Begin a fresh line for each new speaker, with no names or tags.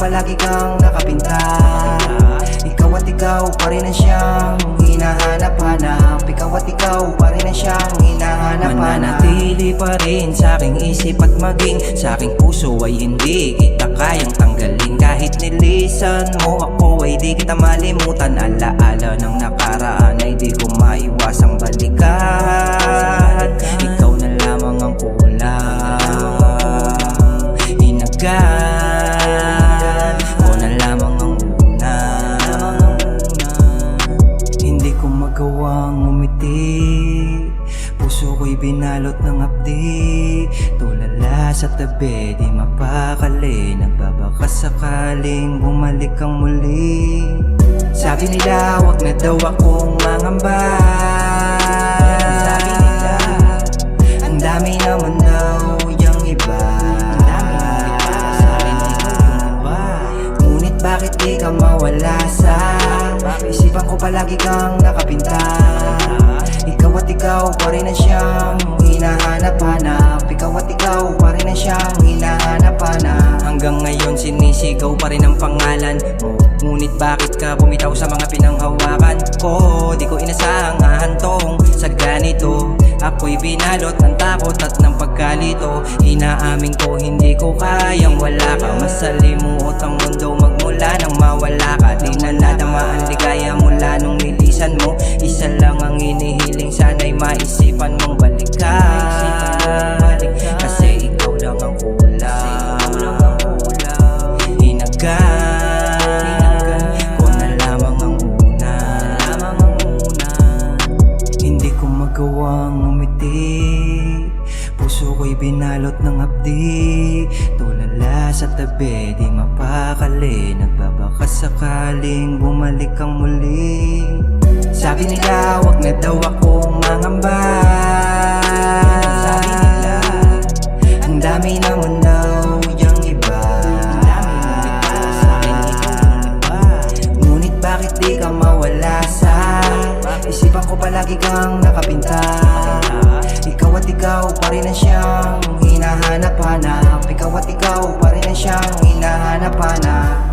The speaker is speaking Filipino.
palagi kang nakapinta. Ikaw at ikaw pa rin ang siyang hinahanap-hanap. Ikaw at ikaw pa rin ang siyang hinahanap-hanap.
Mananatili pa rin sa aking isip at maging sa aking puso ay hindi kita kayang tanggalin. Kahit nilisan mo ako ay di kita malimutan. Alaala ng nakaraan ay di ko maiwasang balikan. Ikaw na lamang ang kulang, hinagan ko na lamang ang una. Hindi ko magawang umiti, puso ko'y binalot ng hapdi. Tulala sa tabi, di mapakali. Nagbabaka sakaling bumalik kang muli. Sabi nila wag na daw akong mangamba. Sabi nila ang dami naman daw yung iba. Ngunit bakit di ka mawala sa isipan ko? Palagi kang nakapinta. Ikaw at ikaw pa rin ang siyang hinahanap-hanap. Ikaw at ikaw pa rin ang siyang hinahanap-hanap. Hanggang ngayon sinisigaw pa rin ang pangalan mo. Ngunit bakit ka bumitaw sa mga pinanghawakan ko? Di ko inasahang hahantong sa ganito. Ako'y binalot ng takot at ng pagkalito. Inaamin ko hindi ko kayang wala ka. Masalimuot ang mundo magmula nang mawala ka. Di na nadama ang ligaya mula nung nilisan mo. Isa lang ang inihiling, sana'y maisipan mong balikan. Kasi ikaw lang ang kulang, hinagan ko na lamang ang una. Hindi ko magawang umiti, puso ko'y binalot ng hapdi. Tulala sa tabi, di mapakali. Nagbabaka sakaling bumalik kang muli. Sabi nila wag na daw akong mangamba. Sabi nila ang dami naman daw yung iba. Ngunit bakit di ka mawala sa isipan ko? Palagi kang nakapinta. Ikaw at ikaw pa rin ang siyang hinahanap-hanap. Ikaw at ikaw pa rin ang siyang hinahanap-hanap.